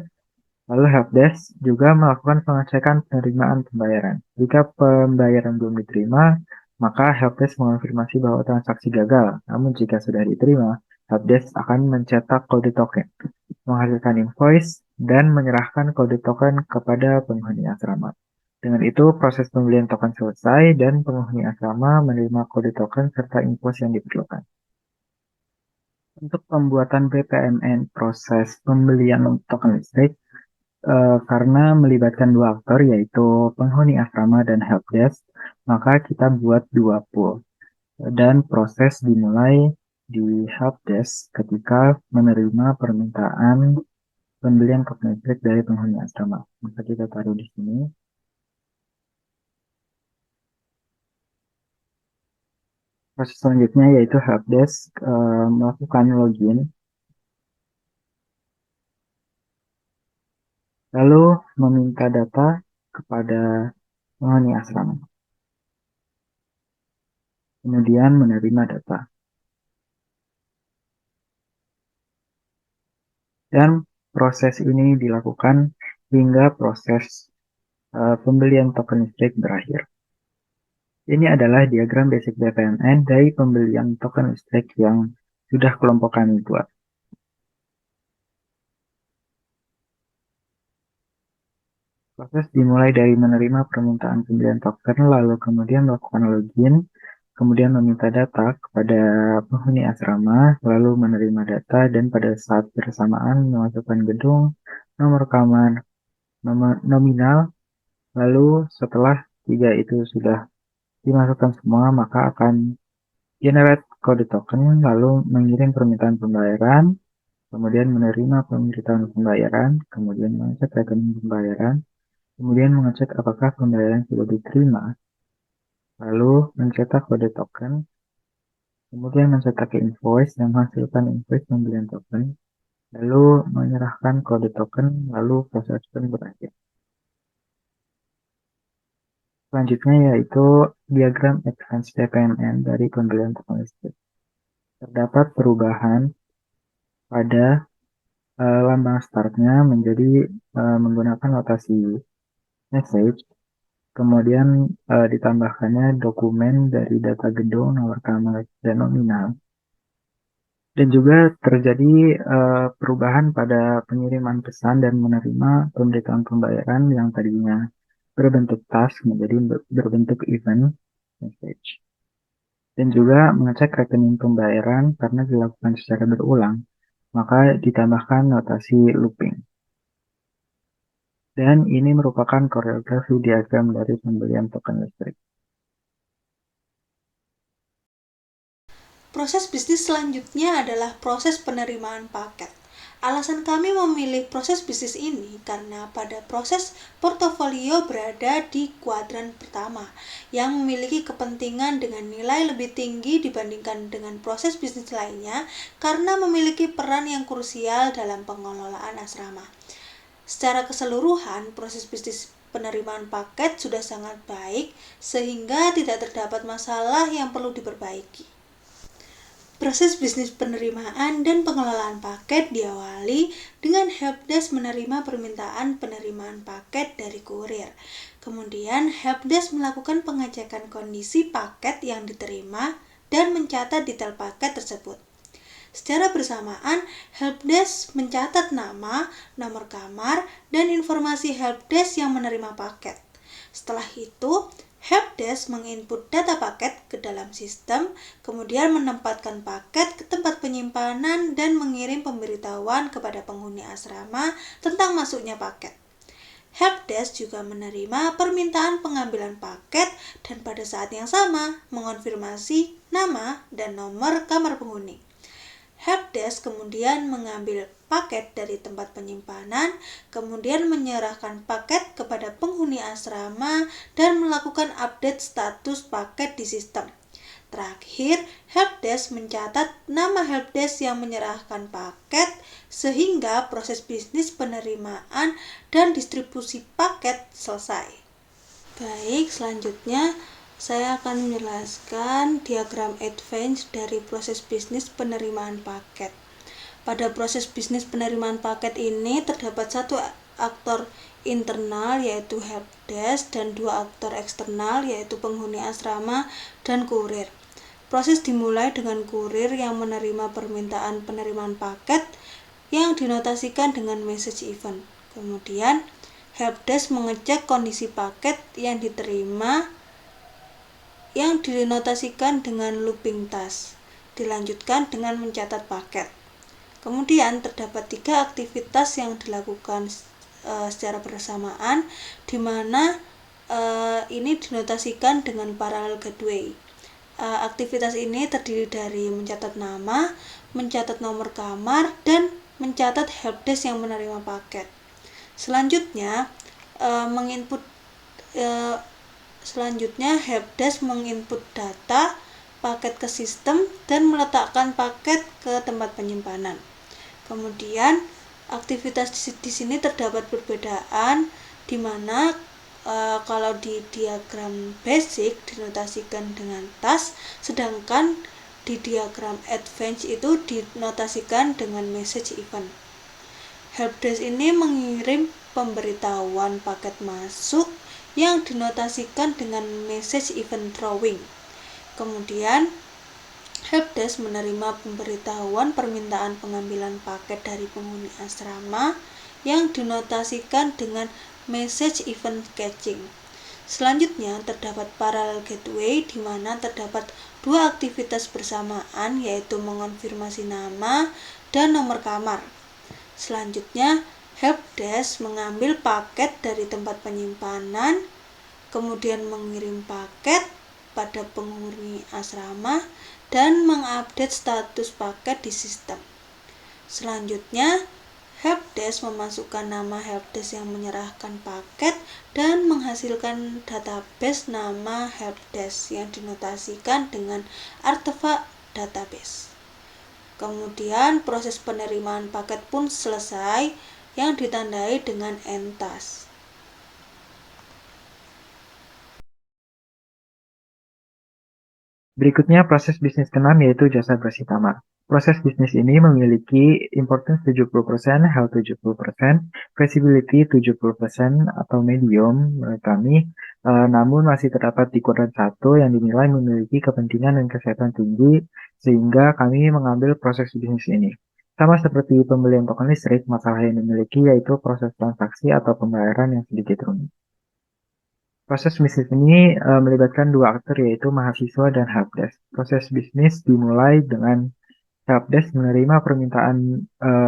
Lalu helpdesk juga melakukan pengecekan penerimaan pembayaran. Jika pembayaran belum diterima, maka helpdesk mengonfirmasi bahwa transaksi gagal. Namun jika sudah diterima, helpdesk akan mencetak kode token, menghasilkan invoice, dan menyerahkan kode token kepada penghuni asrama. Dengan itu, proses pembelian token selesai dan penghuni asrama menerima kode token serta invoice yang diperlukan. Untuk pembuatan PPMN proses pembelian token listrik, karena melibatkan dua aktor yaitu penghuni asrama dan helpdesk, maka kita buat dua pool. Dan proses dimulai di helpdesk ketika menerima permintaan pembelian token listrik dari penghuni asrama. Maka kita taruh di sini. Proses selanjutnya yaitu helpdesk melakukan login, lalu meminta data kepada penghuni asrama, kemudian menerima data. Dan proses ini dilakukan hingga proses pembelian token listrik berakhir. Ini adalah diagram basic PPMN dari pembelian token listrik yang sudah kelompok kami buat. Proses dimulai dari menerima permintaan pembelian token, lalu kemudian melakukan login, kemudian meminta data kepada penghuni asrama, lalu menerima data, dan pada saat bersamaan memasukkan gedung, nomor kamar, nomor nominal, lalu setelah tiga itu sudah dimasukkan semua, maka akan generate kode token, lalu mengirim permintaan pembayaran, kemudian menerima permintaan pembayaran, kemudian mengecek rekening pembayaran, kemudian mengecek apakah pembayaran sudah diterima, lalu mencetak kode token, kemudian mencetak invoice dan menghasilkan invoice pembelian token, lalu menyerahkan kode token, lalu proses pun berakhir. Selanjutnya yaitu diagram advance PPMN dari pembelian token listrik. Terdapat perubahan pada lambang startnya menjadi menggunakan notasi message, kemudian ditambahkannya dokumen dari data gedung, nomor kamar, dan nominal. Dan juga terjadi perubahan pada pengiriman pesan dan menerima pemberitahuan pembayaran yang tadinya berbentuk task menjadi berbentuk event message. Dan juga mengecek rekening pembayaran karena dilakukan secara berulang, maka ditambahkan notasi looping. Dan ini merupakan koreografi diagram dari pembelian token listrik. Proses bisnis selanjutnya adalah proses penerimaan paket. Alasan kami memilih proses bisnis ini karena pada proses portofolio berada di kuadran pertama yang memiliki kepentingan dengan nilai lebih tinggi dibandingkan dengan proses bisnis lainnya karena memiliki peran yang krusial dalam pengelolaan asrama. Secara keseluruhan, proses bisnis penerimaan paket sudah sangat baik sehingga tidak terdapat masalah yang perlu diperbaiki. Proses bisnis penerimaan dan pengelolaan paket diawali dengan helpdesk menerima permintaan penerimaan paket dari kurir. Kemudian helpdesk melakukan pengecekan kondisi paket yang diterima dan mencatat detail paket tersebut. Secara bersamaan, helpdesk mencatat nama, nomor kamar, dan informasi helpdesk yang menerima paket. Setelah itu, helpdesk menginput data paket ke dalam sistem, kemudian menempatkan paket ke tempat penyimpanan dan mengirim pemberitahuan kepada penghuni asrama tentang masuknya paket. Helpdesk juga menerima permintaan pengambilan paket dan pada saat yang sama mengonfirmasi nama dan nomor kamar penghuni. Helpdesk kemudian mengambil paket dari tempat penyimpanan, kemudian menyerahkan paket kepada penghuni asrama dan melakukan update status paket di sistem. Terakhir, Helpdesk mencatat nama helpdesk yang menyerahkan paket sehingga proses bisnis penerimaan dan distribusi paket selesai. Baik, selanjutnya saya akan menjelaskan diagram advance dari proses bisnis penerimaan paket. Pada proses bisnis penerimaan paket ini terdapat satu aktor internal yaitu helpdesk dan dua aktor eksternal yaitu penghuni asrama dan kurir. Proses dimulai dengan kurir yang menerima permintaan penerimaan paket yang dinotasikan dengan message event. Kemudian helpdesk mengecek kondisi paket yang diterima yang dinotasikan dengan looping task. Dilanjutkan dengan mencatat paket. Kemudian terdapat 3 aktivitas yang dilakukan secara bersamaan, di mana ini dinotasikan dengan parallel gateway. Aktivitas ini terdiri dari mencatat nama, mencatat nomor kamar, dan mencatat helpdesk yang menerima paket. Selanjutnya, helpdesk menginput data paket ke sistem dan meletakkan paket ke tempat penyimpanan. Kemudian, aktivitas di sini terdapat perbedaan di mana kalau di diagram basic dinotasikan dengan task, sedangkan di diagram advance itu dinotasikan dengan message event. Helpdesk ini mengirim pemberitahuan paket masuk yang dinotasikan dengan message event drawing. Kemudian, helpdesk menerima pemberitahuan permintaan pengambilan paket dari penghuni asrama yang dinotasikan dengan message event catching. Selanjutnya terdapat parallel gateway di mana terdapat 2 aktivitas bersamaan yaitu mengonfirmasi nama dan nomor kamar. Selanjutnya helpdesk mengambil paket dari tempat penyimpanan, kemudian mengirim paket pada penghuni asrama dan mengupdate status paket di sistem. Selanjutnya helpdesk memasukkan nama helpdesk yang menyerahkan paket dan menghasilkan database nama helpdesk yang dinotasikan dengan artefak database. Kemudian proses penerimaan paket pun selesai yang ditandai dengan end task. Berikutnya proses bisnis ke-6 yaitu jasa bersih kamar. Proses bisnis ini memiliki importance 70%, health 70%, feasibility 70% atau medium menurut kami, namun masih terdapat di kuadran 1 yang dinilai memiliki kepentingan dan kesehatan tinggi sehingga kami mengambil proses bisnis ini. Sama seperti pembelian token listrik, masalah yang dimiliki yaitu proses transaksi atau pembayaran yang sedikit rumit. Proses bisnis ini melibatkan 2 aktor yaitu mahasiswa dan helpdesk. Proses bisnis dimulai dengan helpdesk menerima permintaan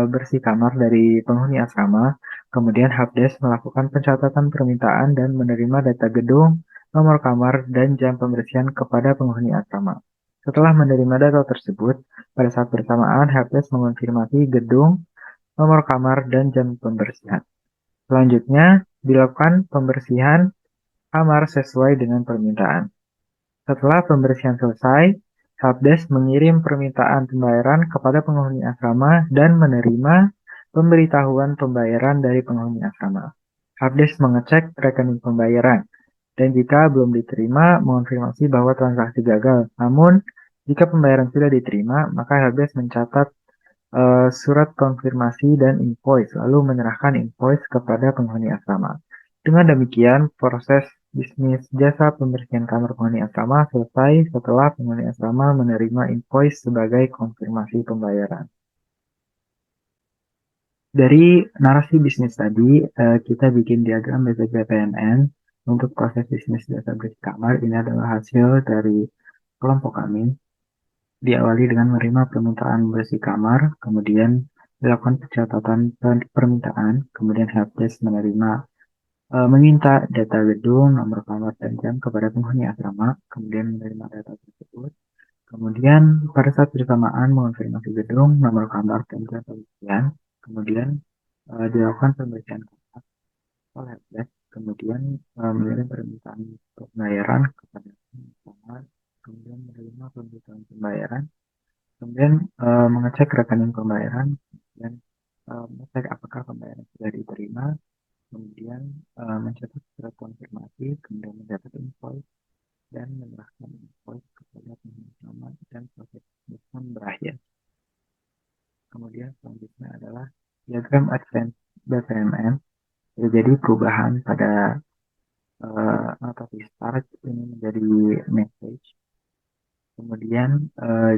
bersih kamar dari penghuni asrama, kemudian helpdesk melakukan pencatatan permintaan dan menerima data gedung, nomor kamar, dan jam pembersihan kepada penghuni asrama. Setelah menerima data tersebut, pada saat bersamaan helpdesk mengonfirmasi gedung, nomor kamar, dan jam pembersihan. Selanjutnya, dilakukan pembersihan kamar sesuai dengan permintaan. Setelah pembersihan selesai, helpdesk mengirim permintaan pembayaran kepada penghuni asrama dan menerima pemberitahuan pembayaran dari penghuni asrama. Helpdesk mengecek rekening pembayaran dan jika belum diterima, mengonfirmasi bahwa transaksi gagal. Namun, jika pembayaran sudah diterima, maka helpdesk mencatat surat konfirmasi dan invoice, lalu menyerahkan invoice kepada penghuni asrama. Dengan demikian, proses bisnis jasa pembersihan kamar penghuni asrama selesai setelah penghuni asrama menerima invoice sebagai konfirmasi pembayaran. Dari narasi bisnis tadi, kita bikin diagram BPJPNN untuk proses bisnis jasa bersih kamar. Ini adalah hasil dari kelompok kami. Diawali dengan menerima permintaan bersih kamar, kemudian dilakukan pencatatan permintaan, kemudian helpdesk menerima meminta data gedung, nomor kamar, dan jam kepada penghuni asrama, kemudian menerima data tersebut. Kemudian pada saat bersamaan mengonfirmasi gedung, nomor kamar, dan jam pengisian. Kemudian dilakukan pemeriksaan kontak oleh helpdesk. Kemudian mengirim permintaan pembayaran kepada penghuni asrama. Kemudian menerima pemberitahuan pembayaran. Kemudian mengecek rekening pembayaran. Kemudian mengecek apakah pembayaran sudah diterima. Kemudian mencatat surat konfirmasi. Kemudian mencatat invoice dan menyerahkan invoice kepada penghuni asrama dan proses pun berakhir. Kemudian selanjutnya adalah diagram advance BPMN. Jadi perubahan pada notatif start ini menjadi message. Kemudian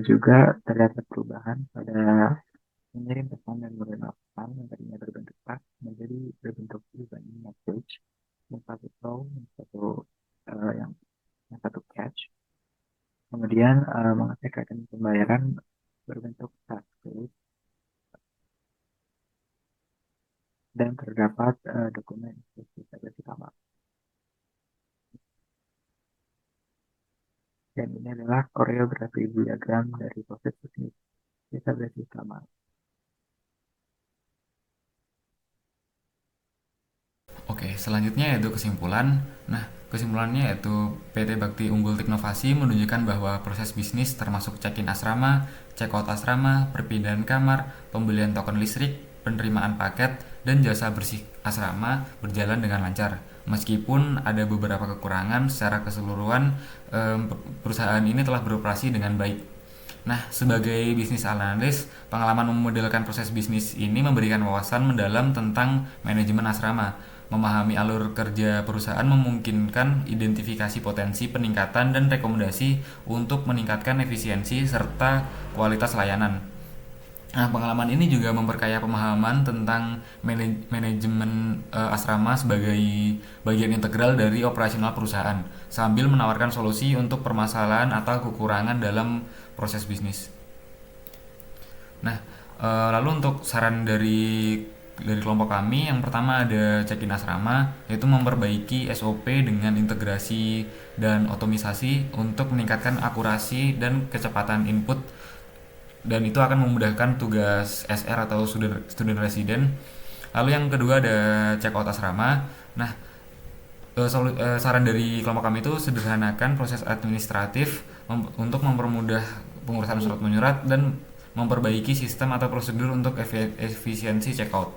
juga terdapat perubahan pada mengirim pesan dan menerima pesan yang tadinya berbentuk text menjadi berbentuk event message. Yang satu flow, yang satu catch. Kemudian mengecek rekening pembayaran berbentuk task list dan terdapat dokumen instruksi kamar. Dan ini adalah koreografi diagram dari proses bisnis database kamar. Oke, selanjutnya yaitu kesimpulan. Nah, kesimpulannya yaitu PT Bakti Unggul Teknovasi menunjukkan bahwa proses bisnis termasuk check-in asrama, check-out asrama, perpindahan kamar, pembelian token listrik, penerimaan paket, dan jasa bersih asrama berjalan dengan lancar. Meskipun ada beberapa kekurangan, secara keseluruhan perusahaan ini telah beroperasi dengan baik. Nah, sebagai bisnis analis, pengalaman memodelkan proses bisnis ini memberikan wawasan mendalam tentang manajemen asrama. Memahami alur kerja perusahaan memungkinkan identifikasi potensi peningkatan dan rekomendasi untuk meningkatkan efisiensi serta kualitas layanan. Nah, pengalaman ini juga memperkaya pemahaman tentang manajemen asrama sebagai bagian integral dari operasional perusahaan, sambil menawarkan solusi untuk permasalahan atau kekurangan dalam proses bisnis. Nah, lalu untuk saran dari kelompok kami, yang pertama ada check-in asrama, yaitu memperbaiki SOP dengan integrasi dan otomisasi untuk meningkatkan akurasi dan kecepatan input, dan itu akan memudahkan tugas SR atau student resident. Lalu yang kedua ada check out asrama. Nah, saran dari kelompok kami itu sederhanakan proses administratif untuk mempermudah pengurusan surat menyurat dan memperbaiki sistem atau prosedur untuk efisiensi check out.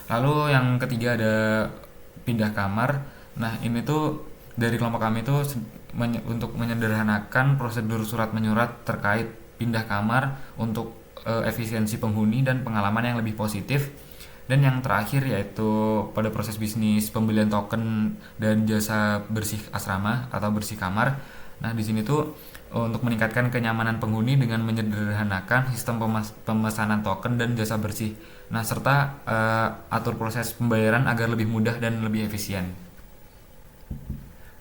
Lalu yang ketiga ada pindah kamar. Nah, ini tuh dari kelompok kami itu untuk menyederhanakan prosedur surat menyurat terkait pindah kamar untuk efisiensi penghuni dan pengalaman yang lebih positif. Dan yang terakhir yaitu pada proses bisnis pembelian token dan jasa bersih asrama atau bersih kamar. Nah, di sini tuh untuk meningkatkan kenyamanan penghuni dengan menyederhanakan sistem pemesanan token dan jasa bersih. Nah, serta atur proses pembayaran agar lebih mudah dan lebih efisien.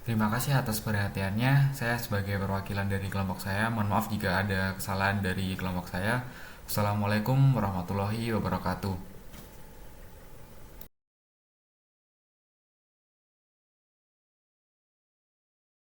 Terima kasih atas perhatiannya. Saya sebagai perwakilan dari kelompok saya, mohon maaf jika ada kesalahan dari kelompok saya. Wassalamualaikum warahmatullahi wabarakatuh.